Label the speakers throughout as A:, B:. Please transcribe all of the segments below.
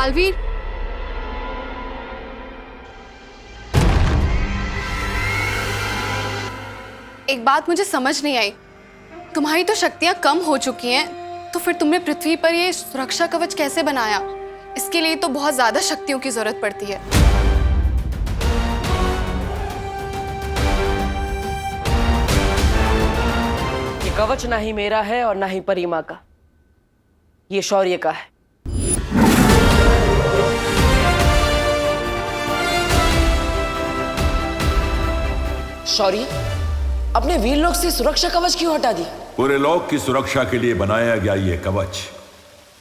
A: बालवीर, एक बात मुझे समझ नहीं आई। तुम्हारी तो शक्तियां कम हो चुकी हैं, तो फिर तुमने पृथ्वी पर ये सुरक्षा कवच कैसे बनाया? इसके लिए तो बहुत ज्यादा शक्तियों की जरूरत पड़ती है।
B: ये कवच ना ही मेरा है और ना ही परिमा का, ये शौर्य का है। शौर्य, अपने वीर लोग से सुरक्षा कवच क्यों हटा दी?
C: पूरे लोक की सुरक्षा के लिए बनाया गया यह कवच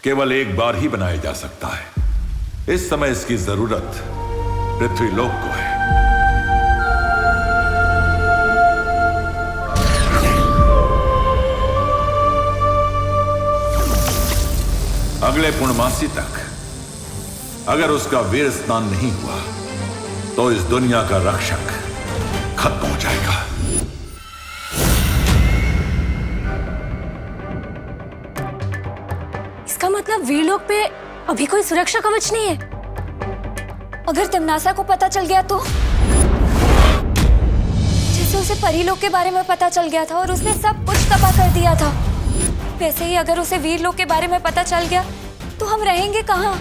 C: केवल एक बार ही बनाया जा सकता है। इस समय इसकी जरूरत पृथ्वी लोक को है। अगले पूर्णमासी तक अगर उसका वीर स्नान नहीं हुआ तो इस दुनिया का रक्षक खत्म हो जाएगा।
D: इसका मतलब वीरलोक पे अभी कोई सुरक्षा कवच नहीं है। अगर तमनासा को पता चल गया तो? जैसे उसे परीलोक के बारे में पता चल गया था और उसने सब कुछ तबाह कर दिया था, वैसे ही अगर उसे वीरलोक के बारे में पता चल गया तो हम रहेंगे कहाँ?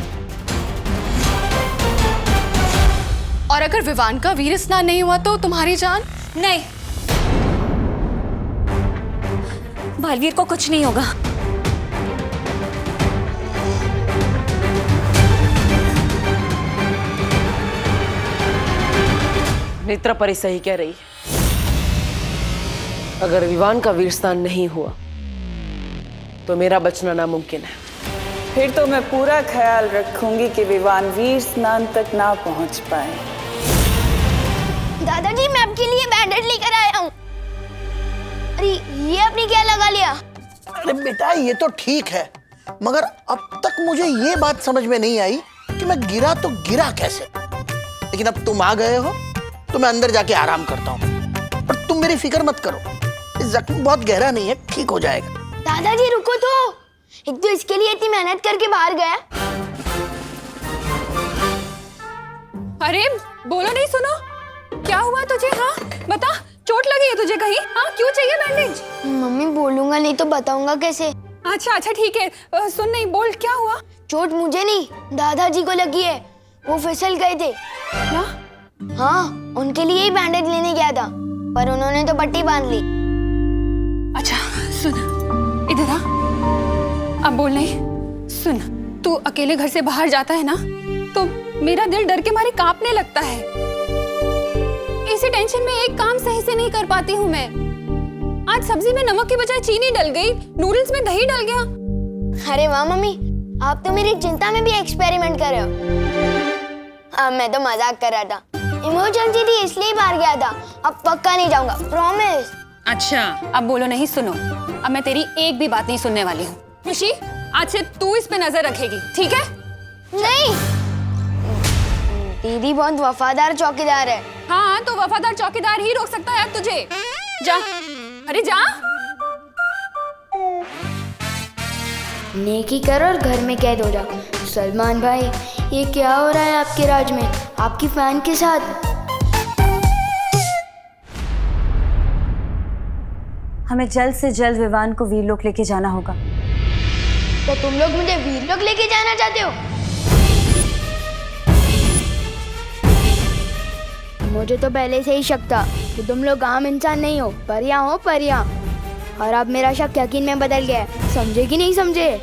A: और अगर विवान का वीर स्नान नहीं हुआ तो तुम्हारी जान?
D: नहीं, बालवीर को कुछ नहीं होगा।
B: नेत्रा परी सही कह रही है। अगर विवान का वीर स्नान नहीं हुआ तो मेरा बचना नामुमकिन है।
E: फिर तो मैं पूरा ख्याल रखूंगी कि विवान वीर स्नान तक ना पहुंच पाए।
F: दादाजी, मैं आपके लिए बैंडेज लेकर आया हूँ। अरे ये आपने क्या लगा लिया?
G: अरे बेटा, ये तो ठीक है, मगर अब तक मुझे ये बात समझ में नहीं आई कि मैं गिरा तो गिरा कैसे। लेकिन अब तुम आ गए हो तो मैं अंदर जाके आराम करता हूँ। और तुम मेरी फिक्र मत करो, इस जख्म बहुत गहरा नहीं है, ठीक हो जाएगा।
F: दादाजी रुको तो, एक तो इसके लिए इतनी मेहनत करके बाहर गया।
A: अरे बोलो नहीं, सुनो क्या हुआ तुझे? हाँ बता, चोट लगी है तुझे कहीं? हाँ क्यों चाहिए बैंडेज?
F: मम्मी बोलूंगा नहीं तो बताऊंगा कैसे?
A: अच्छा अच्छा ठीक है, सुन, नहीं बोल, क्या हुआ?
F: चोट मुझे नहीं, दादाजी को लगी है। वो फिसल गए थे।
A: क्या?
F: हाँ, उनके लिए ही बैंडेज लेने गया था, पर उन्होंने तो पट्टी बांध ली।
A: अच्छा सुन, इधर आ। अब बोल नहीं। सुन, तू अकेले घर से बाहर जाता है ना, तो मेरा दिल डर के मारे कांपने लगता है। इसी टेंशन में एक काम सही से नहीं कर पाती हूँ मैं। आज सब्जी में नमक की बजाय चीनी डल गई, नूडल्स में दही डल गया।
F: अरे वाह मम्मी, आप तो मेरी चिंता में भी एक्सपेरिमेंट कर रहे हो। अब मैं तो मजाक कर रहा था, इमरजेंसी थी इसलिए बाहर गया था। अब पक्का नहीं जाऊंगा, प्रॉमिस।
A: अच्छा अब बोलो नहीं, सुनो, अब मैं तेरी एक भी बात नहीं सुनने वाली हूँ। खुशी, आज से तू इस पे नजर रखेगी, ठीक है?
F: नहीं, दीदी बहुत वफादार चौकीदार है।
A: हाँ तो वफादार चौकीदार ही रोक सकता है अब तुझे। जा, अरे जा।
F: नेकी कर और घर में कैद हो जा। सलमान भाई, ये क्या हो रहा है आपके राज में, आपकी फैन के साथ?
D: हमें जल्द से जल्द विवान को वीरलोक लेके जाना होगा।
F: तो तुम लोग मुझे वीरलोक लेके जाना चाहते हो? मुझे तो पहले से ही शक था कि तुम लोग आम इंसान नहीं हो, परियां हो परियां। और अब मेरा शक यकीन में बदल गया है। समझे कि नहीं समझे?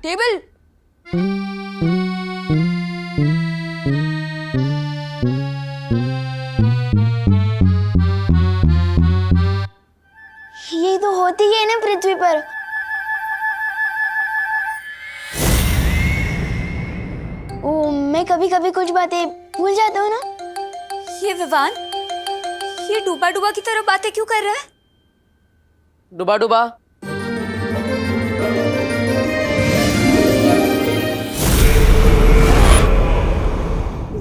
A: टेबल।
F: ये तो होती है ना पृथ्वी पर। ओ, मैं कभी कभी कुछ बातें भूल जाता हूँ ना।
D: ये विवान, ये डूबा डूबा की तरह बातें क्यों कर रहा है?
B: डुबा डुबा।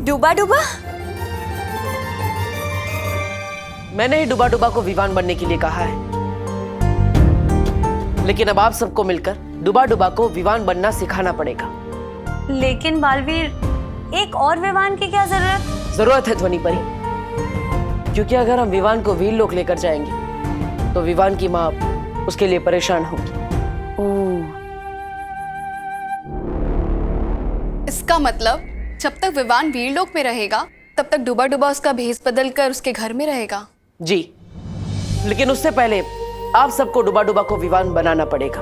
D: डूबा डूबा?
B: मैंने ही डुबा डुबा को विवान बनने के लिए कहा है। लेकिन अब आप सबको मिलकर डुबा डुबा को विवान बनना सिखाना पड़ेगा।
D: लेकिन बालवीर, एक और विवान की क्या
B: जरूरत है ध्वनि परी, क्योंकि अगर हम विवान को वीर लोक लेकर जाएंगे तो विवान की माँ उसके लिए परेशान होगी।
A: इसका मतलब जब तक विवान वीरलोक में रहेगा तब तक डुबा डुबा उसका भेष बदल कर उसके घर में रहेगा।
B: जी, लेकिन उससे पहले आप सबको डुबा डुबा को विवान बनाना पड़ेगा।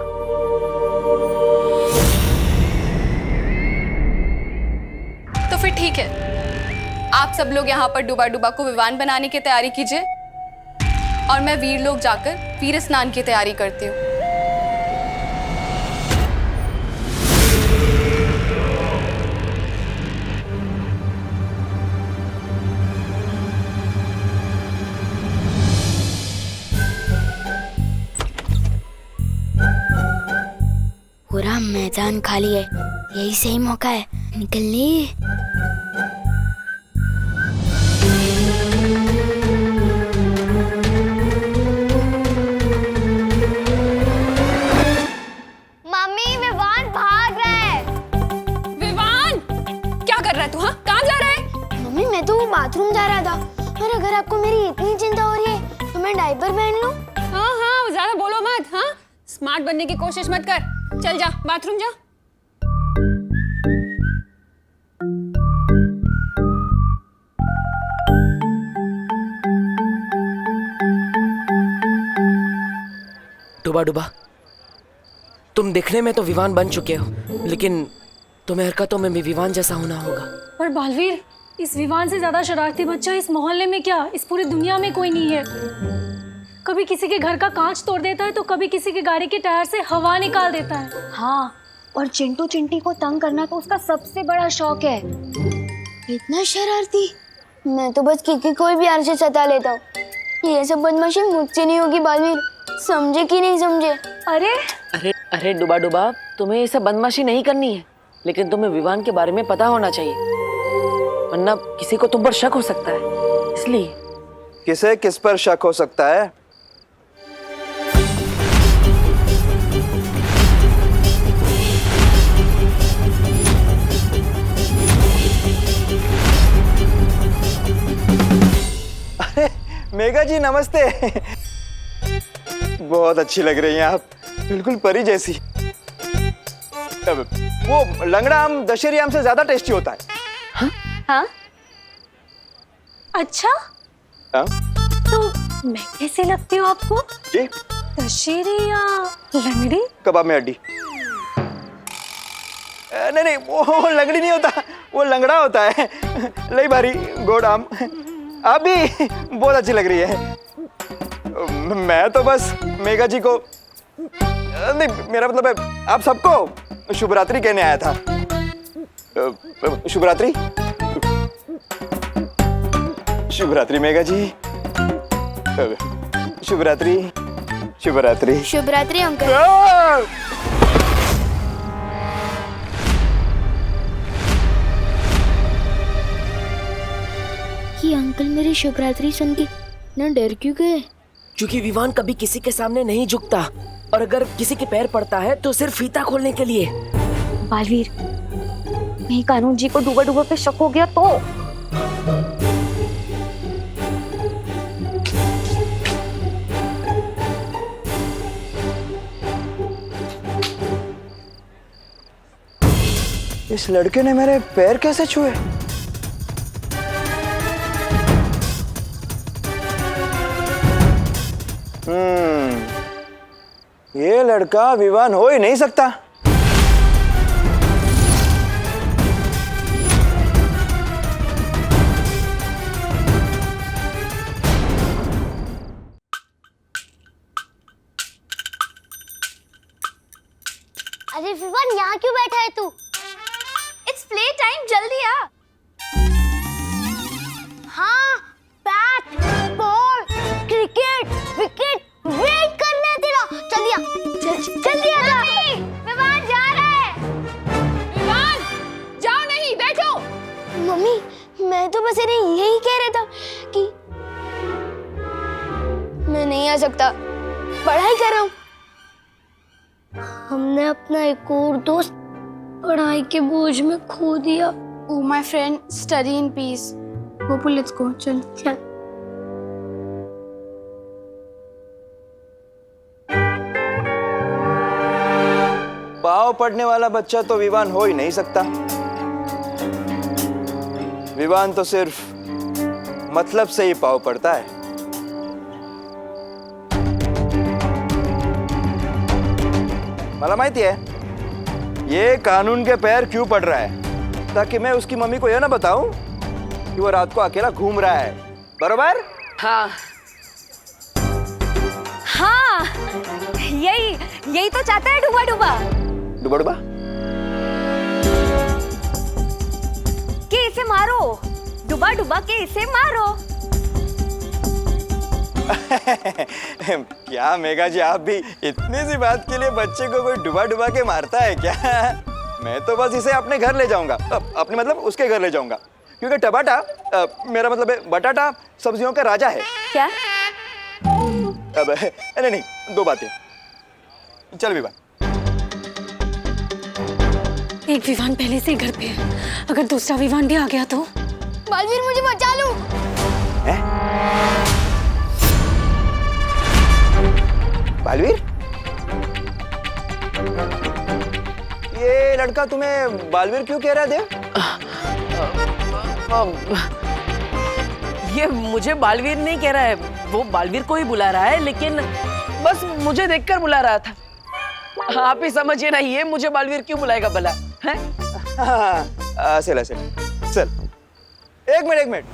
A: तो फिर ठीक है, आप सब लोग यहाँ पर डुबा डुबा को विवान बनाने की तैयारी कीजिए और मैं वीरलोक जाकर वीर स्नान की तैयारी करती हूँ।
F: पूरा मैदान खाली है, यही सही मौका है निकलने। मम्मी, विवान भाग रहा है।
A: विवान, क्या कर रहा है तू? हाँ, कहाँ जा रहा है?
F: मम्मी, मैं तो बाथरूम जा रहा था, और अगर आपको मेरी इतनी चिंता हो रही है तो मैं डायपर पहन लूं?
A: हाँ हाँ, ज्यादा बोलो मत। हाँ, स्मार्ट बनने की कोशिश मत कर। चल जा, बाथरूम जा।
B: डुबा डुबा, तुम दिखने में तो विवान बन चुके हो, लेकिन तुम्हें हरकतों में भी विवान जैसा होना होगा।
H: पर बालवीर, इस विवान से ज्यादा शरारती बच्चा इस मोहल्ले में क्या, इस पूरी दुनिया में कोई नहीं है। कभी किसी के घर का कांच तोड़ देता है तो कभी किसी के गाड़ी के टायर से हवा निकाल देता है।
D: हाँ, और चिंटू चिंटी को तंग करना तो उसका सबसे बड़ा शौक है।
F: इतना शरारती? मैं तो बस किकी कोई भी आर से सता लेता हूँ। ये सब बदमाशी मुझसे नहीं होगी बालवीर, समझे कि नहीं समझे?
D: अरे
B: अरे अरे डुबा डुबा, तुम्हें ये सब बदमाशी नहीं करनी है, लेकिन तुम्हें विवान के बारे में पता होना चाहिए, वरना किसी को तुम पर शक हो सकता है। इसलिए
I: किसे किस पर शक हो सकता है? अरे मेघा जी, नमस्ते। बहुत अच्छी लग रही हैं आप, बिल्कुल परी जैसी। वो लंगड़ा आम दशहरी आम से ज्यादा टेस्टी होता है।
D: हाँ,
H: अच्छा,
I: हाँ?
H: तो मैं कैसे लगती हूँ आपको?
I: जी,
H: दशहरी या लंगड़ी?
I: कबाब में हड्डी। नहीं नहीं, वो लंगड़ी नहीं होता, वो लंगड़ा होता है। लई भारी गोड़ आम। आप भी बहुत अच्छी लग रही है। मैं तो बस मेघा जी को, नहीं, मेरा मतलब है आप सबको शुभ रात्रि कहने आया था। शुभ रात्रि। शुभ रात्रि मेघा जी। शुभ रात्रि। शुभ रात्रि।
F: शुभ रात्रि अंकल। ये अंकल मेरी शुभ रात्रि सुन के ना डर क्यों गए?
B: क्योंकि विवान कभी किसी के सामने नहीं झुकता, और अगर किसी के पैर पड़ता है तो सिर्फ फीता खोलने के लिए।
D: बालवीर, नहीं कानून जी को डूबा डूबा पे शक हो गया तो?
I: इस लड़के ने मेरे पैर कैसे छुए? ये लड़का विवान हो ही नहीं सकता।
F: अरे विवान, यहाँ क्यों बैठा है तू?
D: इट्स प्ले टाइम, जल्दी आ।
F: हाँ, bat, ball, cricket, wicket, wait करना है तेरा। जल्दी आ, जल्दी आ जा। विवान जा रहा है।
A: विवान, जाओ नहीं, बैठो।
F: मम्मी, मैं तो बस इन्हें यही कह रहा था कि मैं नहीं आ सकता, पढ़ाई कर रहा हूँ। हमने अपना एक और दोस्त पढ़ाई के बोझ में खो दिया।
J: Oh, my friend, study in peace. Gopul, let's go. चल।
F: चल।
I: पाँव पड़ने वाला बच्चा तो विवान हो ही नहीं सकता। विवान तो सिर्फ मतलब से ही पाँव पड़ता है। मला माहिती है ये कानून के पैर क्यों पड़ रहा है, ताकि मैं उसकी मम्मी को यह ना बताऊं कि वो रात को अकेला घूम रहा है। बरोबर?
B: हाँ
D: हाँ, यही तो चाहता है डूबा डूबा।
I: डुबा डुबा?
D: कि इसे मारो, डूबा डूबा के इसे मारो।
I: क्या मेघा जी, आप भी इतनी सी बात के लिए बच्चे को कोई डुबा डुबा के मारता है क्या? मैं तो बस इसे अपने घर ले जाऊंगा, अपने मतलब उसके घर ले जाऊंगा, क्योंकि टमाटा मेरा मतलब है बटाटा सब्जियों का राजा है।
D: क्या?
I: अब नहीं, दो बातें। चल विवान।
H: एक विवान पहले से ही घर पे है, अगर दूसरा विवान भी आ गया तो?
F: बालवीर, मुझे बचा लो।
I: बालवीर, ये लड़का तुम्हें बालवीर क्यों कह रहा है देव?
B: ये मुझे बालवीर नहीं कह रहा है, वो बालवीर को ही बुला रहा है, लेकिन बस मुझे देखकर बुला रहा था। आप ही समझिए ना, ये मुझे बालवीर क्यों बुलाएगा भला? हैं?
I: चल एक मिनट।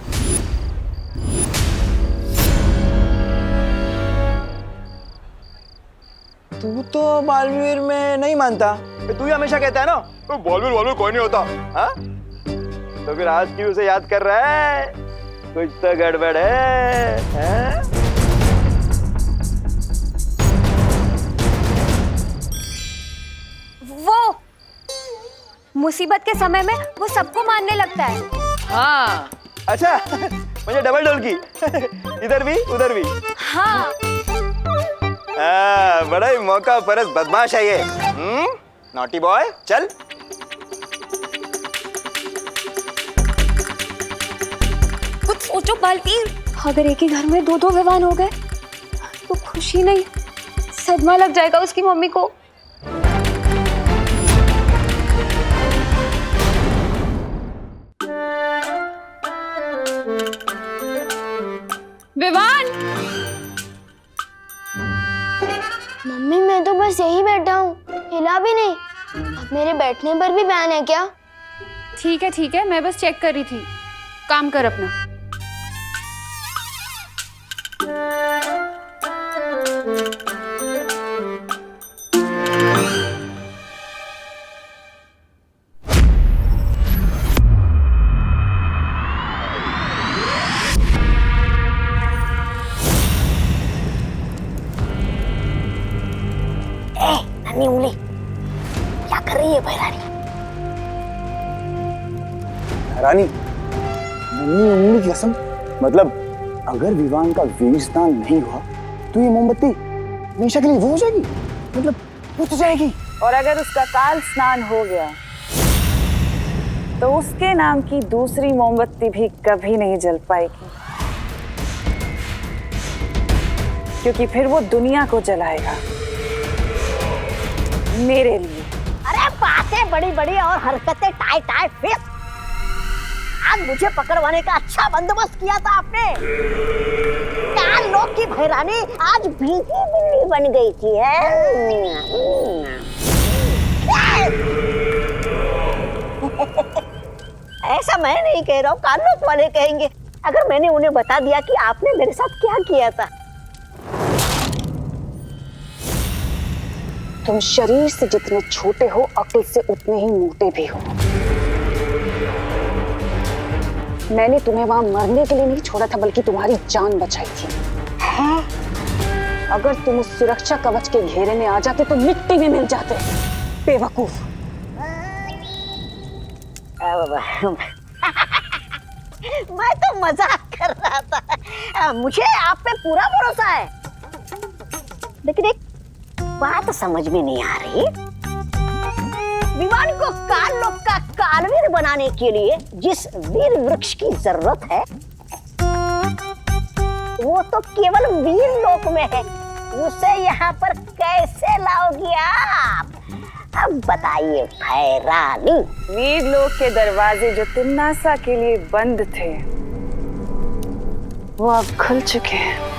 I: तू तो बालवीर में नहीं मानता, तू ही हमेशा कहता है ना तो बालवीर कोई नहीं होता। हाँ, तो फिर आज क्यों उसे याद कर रहा है? कुछ तो गड़बड़ है, हाँ?
D: वो मुसीबत के समय में वो सबको मानने लगता है।
B: हाँ।
I: अच्छा, मुझे डबल डोल की। इधर भी उधर भी।
D: हाँ।
I: बड़ा ही मौका परस्त बदमाश है ये। नॉटी बॉय, चल।
D: कुछ सोचो बालवीर, अगर एक ही घर में दो विवान हो गए तो खुशी नहीं, सदमा लग जाएगा उसकी मम्मी को।
A: विवान!
F: मम्मी, मैं तो बस यही बैठा हूँ, हिला भी नहीं। अब मेरे बैठने पर भी बैन है क्या?
A: ठीक है, मैं बस चेक कर रही थी। काम कर अपना।
F: नन्ही उंगली, क्या कर रही है भैरानी?
K: रानी, नन्ही उंगली की कसम, मतलब अगर विवान का वीर स्नान नहीं हुआ तो ये मोमबत्ती हमेशा के लिए वो हो जाएगी, मतलब बुझ जाएगी।
E: और अगर उसका काल स्नान हो गया तो उसके नाम की दूसरी मोमबत्ती भी कभी नहीं जल पाएगी, क्योंकि फिर वो दुनिया को जलाएगा मेरे लिए।
F: अरे बातें बड़ी बड़ी और हरकतें टाइट टाइट फिर। आज मुझे पकड़वाने का अच्छा बंदोबस्त किया था आपने। काल लोग की भैरानी आज भीगी बिल्ली बन गई थी है। ऐसा मैं नहीं कह रहा हूँ, काल लोग वाले कहेंगे अगर मैंने उन्हें बता दिया कि आपने मेरे साथ क्या किया था।
J: तुम शरीर से जितने छोटे हो, अक्ल से उतने ही मोटे भी हो। मैंने तुम्हें वहां मरने के लिए नहीं छोड़ा था, बल्कि तुम्हारी जान बचाई थी। अगर तुम उस सुरक्षा कवच के घेरे में आ जाते तो मिट्टी में मिल जाते। बेवकूफ।
F: मैं तो मजाक कर रहा था, मुझे आप पे पूरा भरोसा है, लेकिन एक बात समझ में नहीं आ रही। विवान को काल लोक का कालवीर बनाने के लिए जिस वीर वृक्ष की जरूरत है वो तो केवल वीर लोक में है, उसे यहाँ पर कैसे लाओगी आप? अब बताइए भैरानी।
E: वीर लोक के दरवाजे जो तिम्नासा के लिए बंद थे वो अब खुल चुके हैं।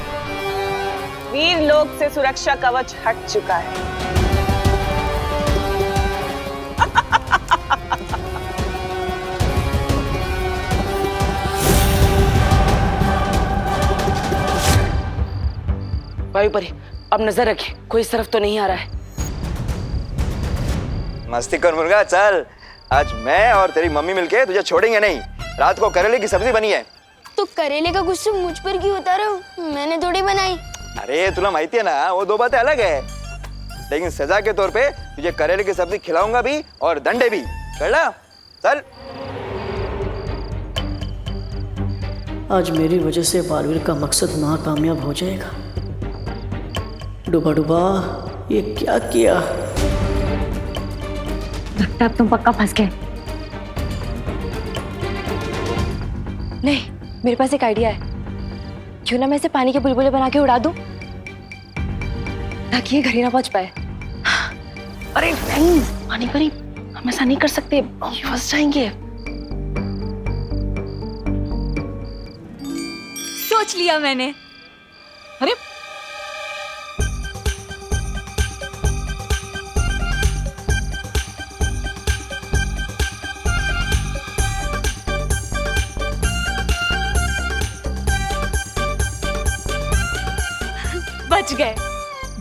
E: वीर लोक से सुरक्षा कवच हट चुका है।
B: वायुपरी, अब नजर रखे, कोई इस तरफ तो नहीं आ रहा है।
I: मस्ती कर मुर्गा, चल। आज मैं और तेरी मम्मी मिलके तुझे छोड़ेंगे नहीं। रात को करेले की सब्जी बनी है।
D: तो करेले का गुस्सा मुझ पर क्यों उतारा? मैंने थोड़ी बनाई।
I: अरे तुला माहिती है ना, वो दो बातें अलग है। लेकिन सजा के तौर पे तुझे करेले की सब्जी खिलाऊंगा भी और डंडे भी। चल चल।
L: आज मेरी वजह से बालवीर का मकसद नाकामयाब हो जाएगा। डूबा डूबा, ये क्या किया?
D: लगता है अब तुम पक्का फंस गए। नहीं, मेरे पास एक आइडिया है। क्यों ना मैं इसे पानी के बुलबुले बना के उड़ा दूं, ताकि ये घर ही ना पहुंच पाए।
B: अरे नहीं, पानी परी, हम ऐसा नहीं कर सकते, फंस जाएंगे।
D: सोच लिया मैंने।
B: अरे
D: बच गए।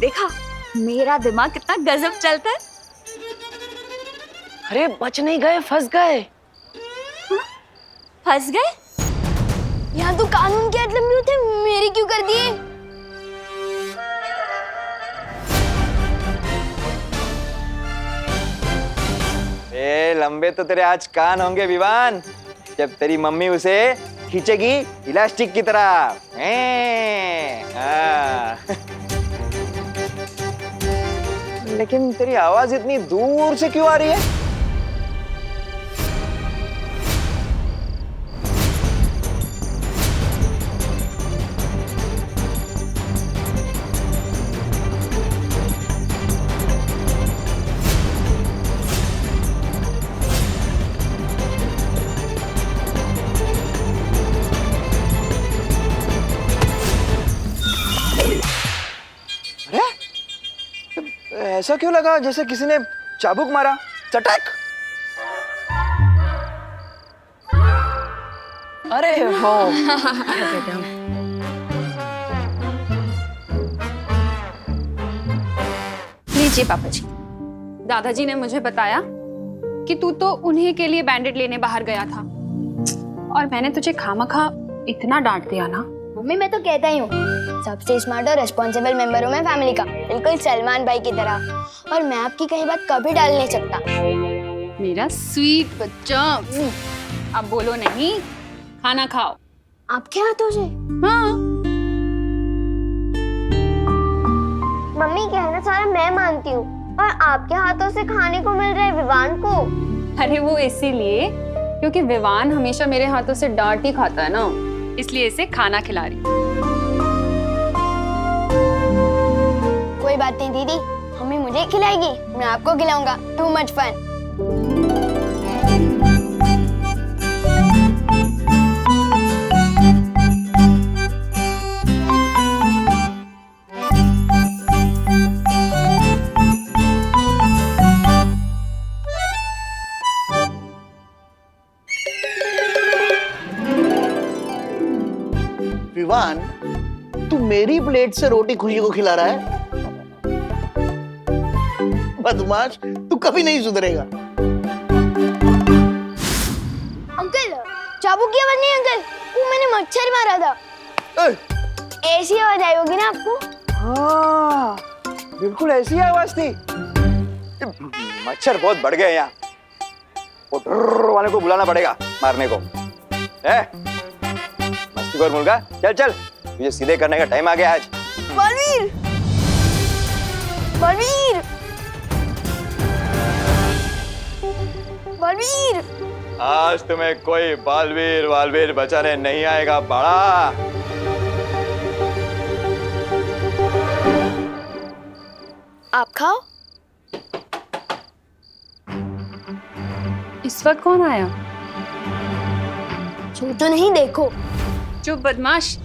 D: देखा, मेरा दिमाग कितना गजब चलता है।
B: अरे बच नहीं गए, फंस गए।
D: फंस गए? यहाँ तो कानून के हद लंबे होते, मेरी क्यों कर दिए?
I: ए लंबे तो तेरे आज कान होंगे विवान, जब तेरी मम्मी उसे खींचेगी इलास्टिक की तरह। लेकिन तेरी आवाज इतनी दूर से क्यों आ रही है? ऐसा क्यों लगा जैसे किसी ने चाबुक मारा? चटक।
B: अरे हो।
A: लीजिए पापा जी, दादाजी ने मुझे बताया कि तू तो उन्हीं के लिए बैंडेड लेने बाहर गया था और मैंने तुझे खामखा इतना डांट दिया ना।
D: मम्मी, मैं तो कहता ही हूँ, सबसे स्मार्ट और रिस्पॉन्सिबल मेंबर हूँ मैं फैमिली का, बिल्कुल सलमान भाई की तरह। और मैं आपकी कहीं बात कभी डाल नहीं सकता।
A: मेरा स्वीट बच्चा। अब बोलो नहीं, खाना खाओ।
D: आपके हाथों से?
A: हाँ।
D: मम्मी, कहना सारा मैं मानती हूँ, और आपके हाथों से खाने को मिल रहा है विवान को।
A: अरे वो इसीलिए क्योंकि विवान हमेशा मेरे हाथों से डांट ही खाता है ना, इसलिए इसे खाना खिला रही।
D: कोई बात नहीं दीदी, मम्मी मुझे खिलाएगी, मैं आपको खिलाऊंगा। Too much fun.
G: विवान, तू मेरी प्लेट से रोटी खुशी को खिला रहा है? बदमाश, तू कभी नहीं सुधरेगा।
D: अंकल, चाबुक की आवाज नहीं अंकल, वो मैंने मच्छर मारा था। ऐसी आवाज आई होगी ना आपको?
I: हाँ, बिल्कुल ऐसी आवाज थी। मच्छर बहुत बढ़ गए यहाँ। वो ड्रर वाले को बुलाना पड़ेगा मारने को। मस्ती कर मुर्गा, चल चल, तुझे सीधे करने का टाइम आ गया आज।
D: बालवीर, बलवीर, बलवीर,
I: आज तुम्हें कोई बालवीर वालवीर बचाने नहीं आएगा बड़ा।
D: आप खाओ।
A: इस वक्त कौन आया?
D: छू तो नहीं, देखो।
A: चुप बदमाश।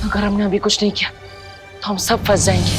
B: अगर हमने अभी कुछ नहीं किया तो हम सब फंस जाएंगे।